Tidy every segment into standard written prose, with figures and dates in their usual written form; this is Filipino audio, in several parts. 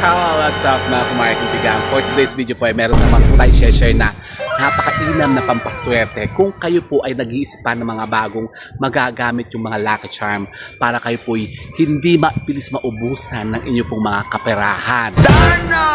What's up mga kumarking tigang? For today's video po ay meron naman po tayo share na napakainam na pampaswerte kung kayo po ay nag-iisipan ng mga bagong magagamit yung mga lucky charm para kayo po ay hindi mabilis maubusan ng inyo pong mga kaperahan.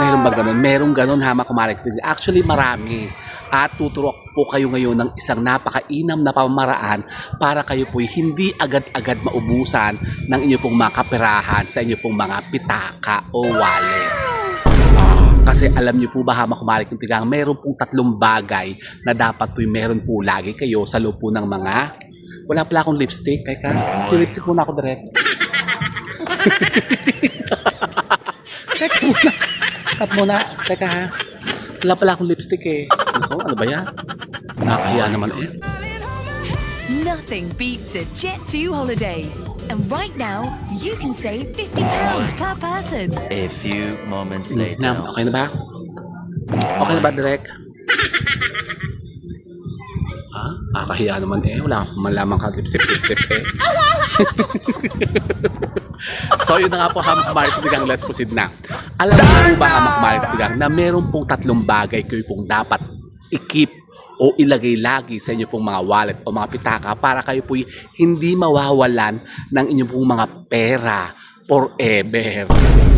Meron ba ganun? Merong ganun ha mga kumarking tigang. Actually marami. At tuturo po kayo ngayon ng isang napakainam na pamamaraan para kayo po hindi agad-agad maubusan ng inyo pong mga kaperahan sa inyo pong mga pitaka o wallet. Kasi alam niyo po ba ha mga kumarking tigang, meron pong tatlong bagay na dapat po meron po lagi kayo sa loob po ng mga... Wala pala akong lipstick. Teka, lipstick muna ako direct. Teka muna. Cut muna. Teka ha. Wala pala akong lipstick eh. Ano ba yan? Nakakahiya naman eh. Nothing beats a Jet2 holiday. And right now, you can save £50 per person. A few moments later. Okay na ba? Okay na ba, Direk? Ha? Nakakahiya naman eh. Wala akong malamang ka-lipstick eh. So yun na nga po hamak marketing, let's proceed na. Alam mo ba hamak marketing na meron pong tatlong bagay kayo pong dapat i-keep o ilagay lagi sa inyo pong mga wallet o mga pitaka para kayo po hindi mawawalan ng inyong pong mga pera forever.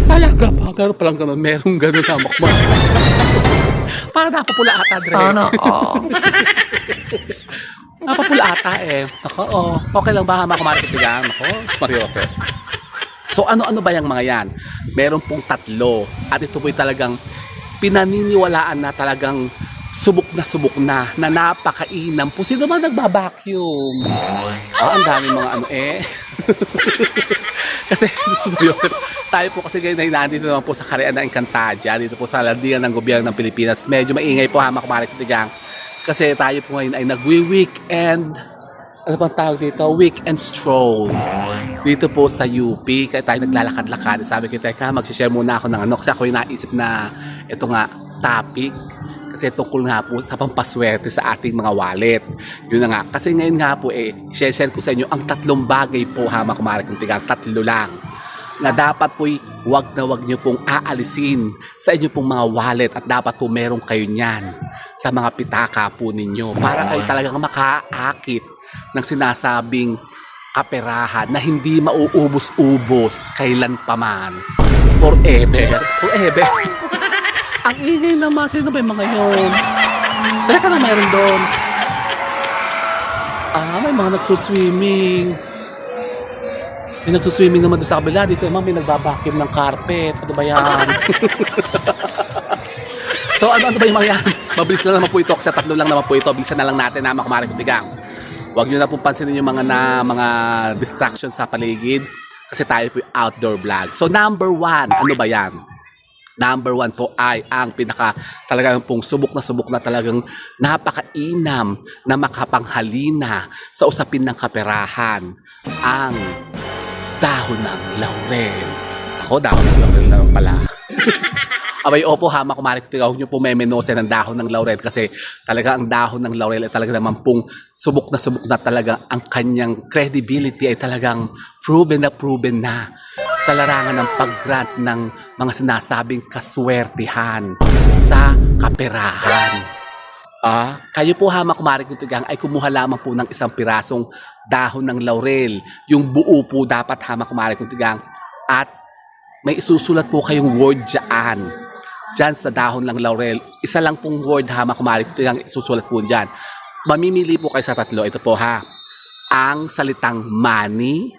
Talaga ba? Gano'n palang gano'n. Merong gano'n hamak marketing. Para napapula ata, Dre. Sana all. Napapula ata eh. Ako, oh. Okay lang ba hamak marketing? Ako, Mariose. So ano-ano ba yung mga yan? Meron pong tatlo. At ito po'y talagang pinaniniwalaan na talagang subok na napakainam po. Sino ba nagbabacuum? Ang daming mga ano eh. Kasi Joseph, tayo po kasi ngayon nandito naman po sa Karian ng Encantadia, dito po sa landian ng gobyerno ng Pilipinas. Medyo maingay po hamak marketing. Kasi tayo po ngayon ay nagwi-weekend. Ano bang tawag dito? Weekend stroll. Dito po sa UP. Kaya tayo naglalakad-lakad. Sabi ko, teka, mag-share muna ako ng ano. Kasi ako yung naisip na ito nga, topic. Kasi tungkol nga po sa pampaswerte sa ating mga wallet. Yun na nga. Kasi ngayon nga po share ko sa inyo ang tatlong bagay po hamak marketing tigang. Tatlo lang. Na dapat po'y wag na wag nyo pong aalisin sa inyo pong mga wallet at dapat po meron kayo niyan sa mga pitaka po ninyo para kayo talagang makaakit ng sinasabing kaperahan na hindi mauubos-ubos kailan pa man. Forever. Forever. Ang ingay naman. Sino ba yung mga yun? Teka na mayroon doon. May mga nagsuswimming. May nagsuswimming naman doon sa kabila. Dito naman may nagbabakim ng carpet. Ano ba yan? So ano ba yung mga yan? Mabilis lang naman po ito. Kasi tatlo lang naman po ito. Bilisan na lang natin na makamarang tigang. Huwag nyo na pong pansinin yung mga distractions sa paligid. Kasi tayo po yung outdoor vlog. So number 1, ano ba yan? Number 1 po ay ang talagang pong subok na talagang napakainam na makapanghalina sa usapin ng kaperahan. Ang dahon ng laurel. Ako, dahon ng laurel na pala. Abay, opo hamak marketing, huwag nyo po memenose ng dahon ng laurel kasi talaga ang dahon ng laurel ay talaga naman pong subok na talaga ang kanyang credibility ay talagang proven na sa larangan ng pag-grant ng mga sinasabing kaswertihan sa kaperahan. Kayo po hamak marketing ay kumuha lamang po ng isang pirasong dahon ng laurel. Yung buo po dapat hamak marketing at may isusulat po kayong word dyan sa dahon ng laurel. Isa lang pong word hamak marketing isusulat po dyan. Mamimili po kayo sa tatlo. Ito po ha. Ang salitang money,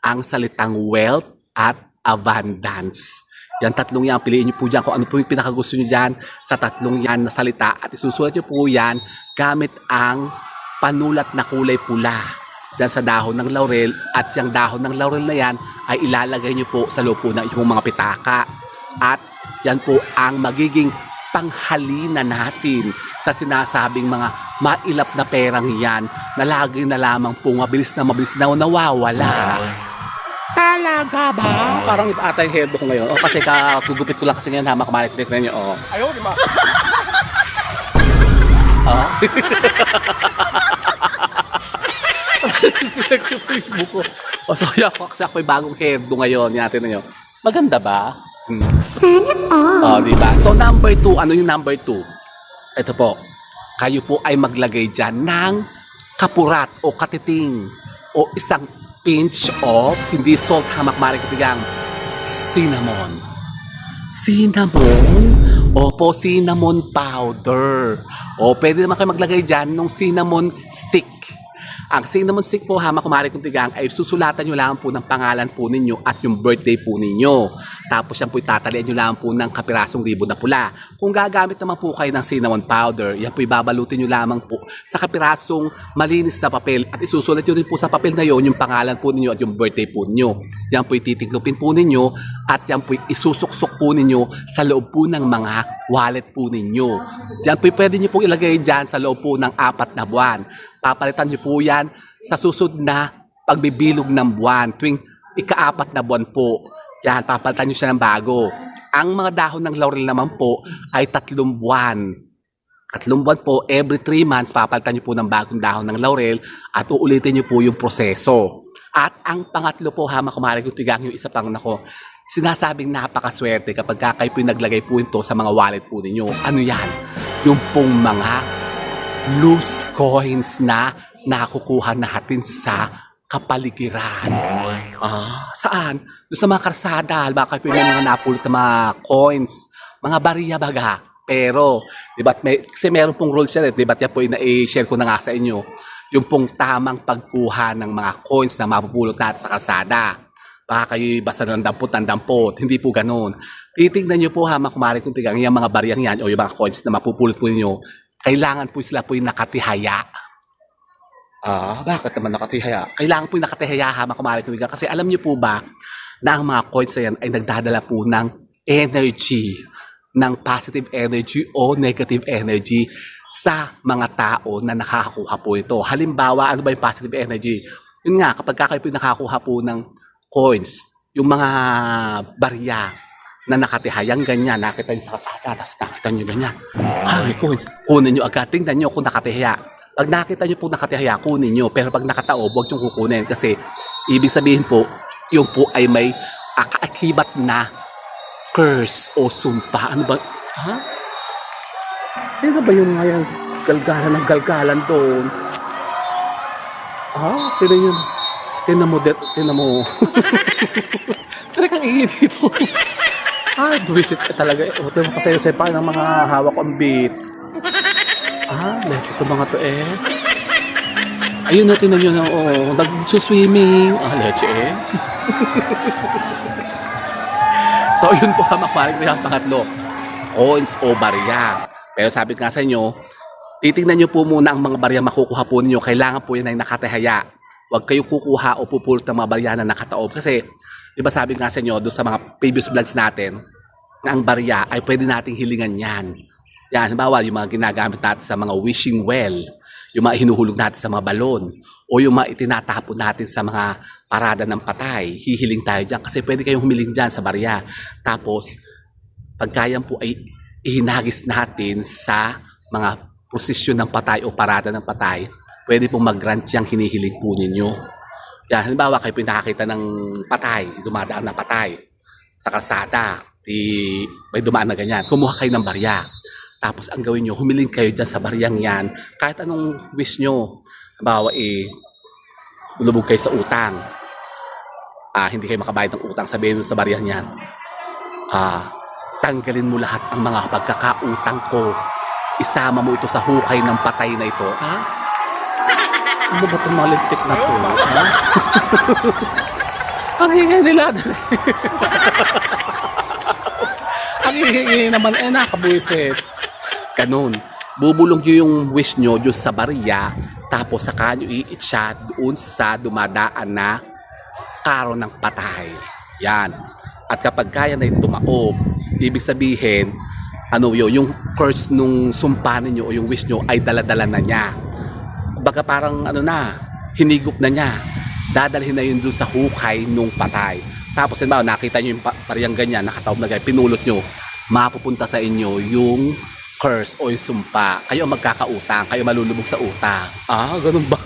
ang salitang wealth, at abundance. Yan tatlong yan. Piliin nyo po dyan kung ano po yung pinakagusto nyo dyan sa tatlong yan na salita. At isusulat nyo po yan gamit ang panulat na kulay pula dyan sa dahon ng laurel. At yung dahon ng laurel na yan ay ilalagay nyo po sa loob po ng inyong mga pitaka. At yan po ang magiging panghalina natin sa sinasabing mga mailap na perang yan na lagi na lamang po mabilis na nawawala. Talaga ba? Parang iba ata yung hair ko ngayon. Kasi kagugupit ko lang kasi ngayon hamak marketing na nyo. Ayaw, di ba? Nagsipulibo ko. So, ako may bagong hair do ngayon. Natin na nyo. Maganda ba? Oh, di ba? So number 2, ano yung number 2? Ito po. Kayo po ay maglagay dyan ng kapurat o katiting o isang pinch of, hindi salt, hamak maring katigang, cinnamon. Cinnamon? Opo, cinnamon powder. O, pwede naman kayo maglagay dyan ng cinnamon stick. Ang cinnamon stick po, hama kumari kong tigang, ay susulatan nyo lang po ng pangalan po ninyo at yung birthday po ninyo. Tapos yan po itatalian nyo lang po ng kapirasong ribbon na pula. Kung gagamit naman po kayo ng cinnamon powder, yan po ibabalutin nyo lamang po sa kapirasong malinis na papel at isusulat nyo rin po sa papel na yon yung pangalan po ninyo at yung birthday po ninyo. Yan po ititiklopin po ninyo at yan po isusuksok po ninyo sa loob po ng mga wallet po ninyo. Yan po pwede nyo po ilagay dyan sa loob po ng 4 na buwan. Papalitan niyo po yan sa susunod na pagbibilog ng buwan. Tuwing ika-4 na buwan po, yan, papalitan niyo siya ng bago. Ang mga dahon ng laurel naman po ay 3 buwan. 3 buwan po, every 3 months, papalitan niyo po ng bagong dahon ng laurel at uulitin niyo po yung proseso. At ang pangatlo po, hama kumari kong tigang yung isa pang nako, sinasabing napakaswerte kapag kayo po naglagay po ito sa mga wallet po ninyo. Ano yan? Yung pong mga loose coins na nakukuha natin sa kapaligiran. Saan? Doon sa mga karsada. Baka kayo may mga napulot na mga coins, mga bariya baga. Pero, diba, kasi meron pong rules yan. Diba, yan po i-share ko na nga sa inyo. Yung pong tamang pagkuha ng mga coins na mapupulot natin sa karsada. Baka kayo basta nandampot. Hindi po ganun. Titignan nyo po, hama kumari kung tigang yung mga bariyang yan o yung mga coins na mapupulot po ninyo, kailangan po sila po yung nakatihaya. Bakit naman nakatihaya? Kailangan po yung nakatihaya, hama kumari kung tigang. Kasi alam nyo po ba na ang mga coins na yan ay nagdadala po ng energy, ng positive energy o negative energy sa mga tao na nakakakuha po ito. Halimbawa, ano ba yung positive energy? Yun nga, kapag kayo po nakakuha po ng coins, yung mga barya na nakatihayang ganyan, nakita nyo sa kasada, tapos nakita nyo ganyan. May coins. Kunin nyo agad, tingnan nyo kung nakatihaya. Pag nakita nyo po nakatihaya, kunin nyo. Pero pag nakataob, huwag nyo kukunin. Kasi, ibig sabihin po, yung po ay may kaakibat na curse o sumpa. Ano ba? Sino ba yung ngayon galgalan ng galgalan doon? Tingnan yun. Tingnan mo. Talagang iinit dito. Buwisit ka talaga. Ito yung pasayo-sayo pa ng mga hawak kong beat. Let's ito mga to eh. Ayun na, tinan nyo na, nag-swimming. Leche eh. So, yun po, hamak-marik na yung pangatlo. Coins o barya. Pero sabi nga sa inyo, titignan nyo po muna ang mga barya makukuha po ninyo. Kailangan po yun ay nakatihaya. Huwag kayong kukuha o pupulot ng mga barya na nakataob. Kasi, di ba sabi nga sa inyo, doon sa mga previous vlogs natin, na ang barya ay pwede nating hilingan yan. Yan, halimbawa, yung mga ginagamit natin sa mga wishing well, yung mga hinuhulog natin sa mga balon, o yung mga itinatapon natin sa mga parada ng patay, hihiling tayo dyan. Kasi pwede kayong humiling dyan sa barya. Tapos, pagkayan po ay ihinagis natin sa mga prosesyon ng patay o parada ng patay, pwede pong mag-grant yung hinihiling po ninyo. Yan, halimbawa kayo pinakakita ng patay, dumadaan na patay sa kalsada, may dumaan na ganyan, kumuha kayo ng barya. Tapos ang gawin nyo, humiling kayo dyan sa baryang yan, kahit anong wish nyo. Halimbawa, ulubog kayo sa utang. Hindi kayo makabayad ng utang, sabihin nyo sa baryang yan, tanggalin mo lahat ang mga pagkakautang ko. Isama mo ito sa hukay ng patay na ito. Ano ba itong malintik na to? Ang hingay nila. Ang hingay naman, nakabuisit. Ganun. Bubulong nyo yung wish nyo dyan sa barya, tapos saka nyo i-itcha doon sa dumadaan na karo ng patay. Yan. At kapag kaya na yung tumaob, ibig sabihin, yung curse nung sumpa ninyo o yung wish nyo ay daladala na niya. Baga parang hinigop na niya. Dadalhin na yun doon sa hukay nung patay. Tapos nakita nyo yung parang ganyan, nakataob na ganyan, pinulot nyo, mapupunta sa inyo yung curse o yung sumpa. Kayo magkakautang, kayo malulubog sa utang. Ganun ba?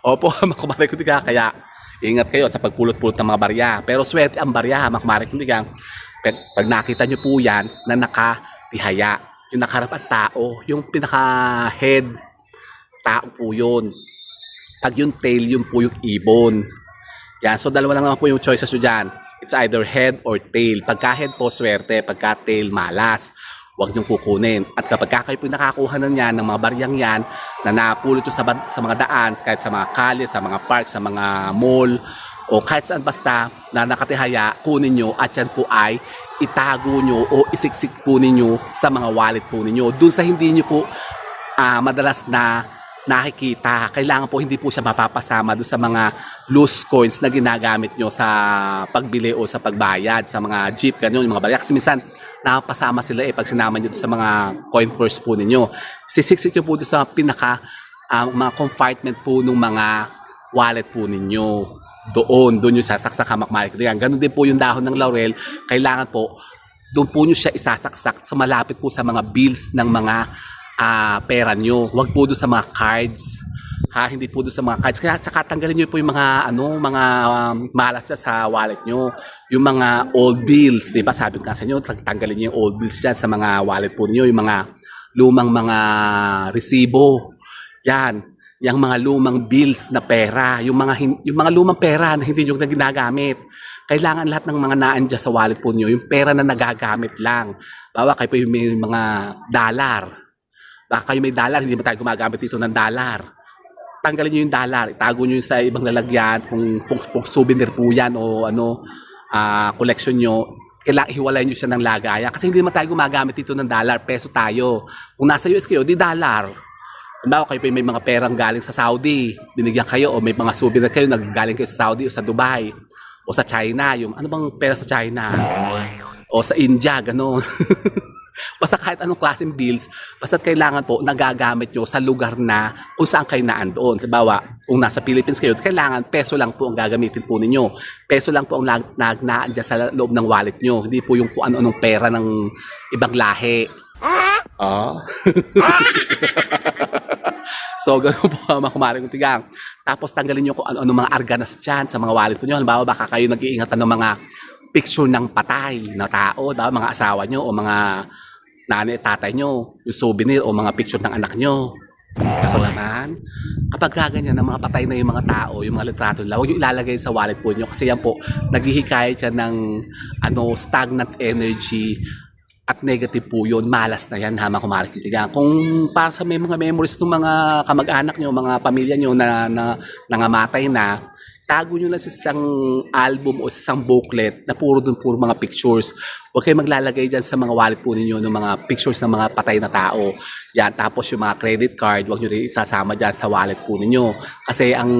Opo, makumaray ko kaya Ingat kayo sa pagpulot-pulot ng mga barya. Pero swerte ang barya, mga kumari kundigang. Pag nakita nyo po yan na nakatihaya, yung nakarap at tao, yung pinaka-head, tao po yun. Pag yung tail, yun po yung ibon. Yan, so dalawa lang naman po yung choices nyo dyan. It's either head or tail. Pagka head po, swerte. Pagka tail, malas. Huwag niyong kukunin. At kapag kayo po nakakuha na yan, ng mga baryang yan, na napulot nyo sa mga daan, kahit sa mga kalye, sa mga park, sa mga mall, o kahit saan basta na nakatihaya, kunin nyo at yan po ay itago nyo o isiksik po ninyo sa mga wallet po ninyo. Doon sa hindi nyo po madalas na nakikita, kailangan po hindi po siya mapapasama doon sa mga loose coins na ginagamit nyo sa pagbili o sa pagbayad sa mga jeep, ganyan, yung mga barya. Kasi minsan, napasama sila pag sinama nyo doon sa mga coin purse po ninyo. Sisiksik nyo po doon sa mga compartment po ng mga wallet po ninyo. Doon nyo sasaksak hamak-malik. Ganun din po yung dahon ng laurel. Kailangan po, doon po nyo siya isasaksak sa malapit po sa mga bills ng mga pera nyo. Huwag po doon sa mga cards. Hindi po doon sa mga cards. Kaya saka tanggalin nyo po yung mga malas na sa wallet nyo. Yung mga old bills, di ba? Sabi ko sa inyo, tanggalin nyo yung old bills dyan sa mga wallet po niyo. Yung mga lumang mga resibo. Yan. Yung mga lumang bills na pera. Yung mga lumang pera na hindi nyo na ginagamit. Kailangan lahat ng mga naandyan sa wallet po niyo, yung pera na nagagamit lang. Bawa kayo po yung may mga dollar. Baka kayo may dollar, hindi ba tayo gumagamit dito ng dollar? Tanggalin nyo yung dollar, itago nyo yung sa ibang lalagyan, kung souvenir po yan o collection nyo, kailangan hiwalay nyo siya ng lagaya. Kasi hindi naman tayo gumagamit dito ng dollar, peso tayo. Kung nasa US kayo, di dollar. Bawa kayo may mga perang galing sa Saudi, binigyan kayo, o may mga souvenir kayo, naggaling kayo sa Saudi o sa Dubai, o sa China, yung ano bang pera sa China? O sa India, gano'n. Basta kahit anong klaseng bills, basta kailangan po nagagamit nyo sa lugar na kung saan kayo naandoon. Halimbawa, kung nasa Philippines kayo, kailangan peso lang po ang gagamitin po ninyo. Peso lang po ang nagnaan dyan sa loob ng wallet nyo. Hindi po yung kung ano-anong pera ng ibang lahi. So, gano'n po mga kumari kong tigang. Tapos tanggalin nyo kung ano-ano mga arganas dyan sa mga wallet nyo. Halimbawa, baka kayo nag-iingatan ng mga picture ng patay na tao, mga asawa nyo o mga nanay at tatay nyo, yung souvenir o mga picture ng anak nyo. Ako naman, kapag gaganyan ng mga patay na yung mga tao, yung mga litrato nila, huwag yung ilalagay sa wallet po nyo kasi yan po, naghihikayat siya ng stagnant energy at negative po yun, malas na yan, mga kumari kitigang. Kung para sa may mga memories ng mga kamag-anak nyo, mga pamilya nyo na nangamatay na, tago nyo lang sa isang album o sa isang booklet na puro mga pictures. Huwag kayo maglalagay dyan sa mga wallet po ninyo ng mga pictures ng mga patay na tao. Yan, tapos yung mga credit card, huwag nyo rin isasama dyan sa wallet po ninyo. Kasi ang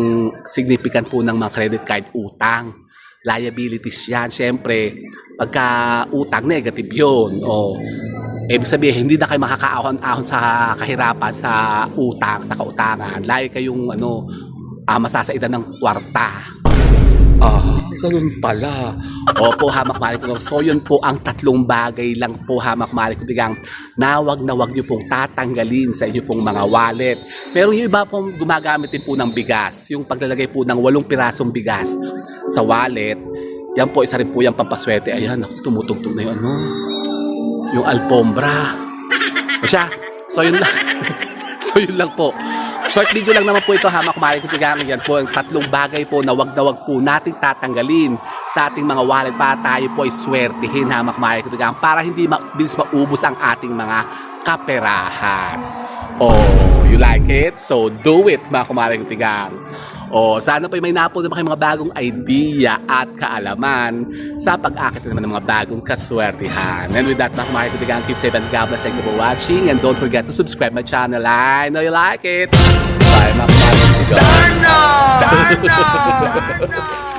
significant po ng mga credit card, utang. Liabilities yan. Siyempre, pagka utang, negative yun. O, ibig sabihin, hindi na kayo makakaahon-ahon sa kahirapan, sa utang, sa kautangan. Lagi kayong masasaidan ng kwarta. Ganun pala. Opo, hamak-malik ko. So, yun po ang tatlong bagay lang po, hamak-malik ko. Na wag nyo pong tatanggalin sa inyo pong mga wallet. Pero yung iba pong gumagamit din po ng bigas. Yung paglalagay po ng 8 pirasong bigas sa wallet, yan po, isa rin po yung pampaswerte. Ayan, tumutugtog na yung yung alpombra. O siya, so yun lang. So yun lang po. Short video lang naman po ito, hamak-malik ko. Yan po ang tatlong bagay po na wag po nating tatanggalin sa ating mga wallet para tayo po ay swertihin, hamak-malik ko. Para hindi bilis maubos ang ating mga kaperahan. Oh, you like it? So do it, mga kumalik ko. Sana po may napol naman kayo mga bagong idea at kaalaman sa pag-akit naman ng mga bagong kaswertihan. And with that, mga kumahit ko, keep safe and God bless. Thank you for watching and don't forget to subscribe my channel. I know you like it. Bye, mga kumahit ko. Darno!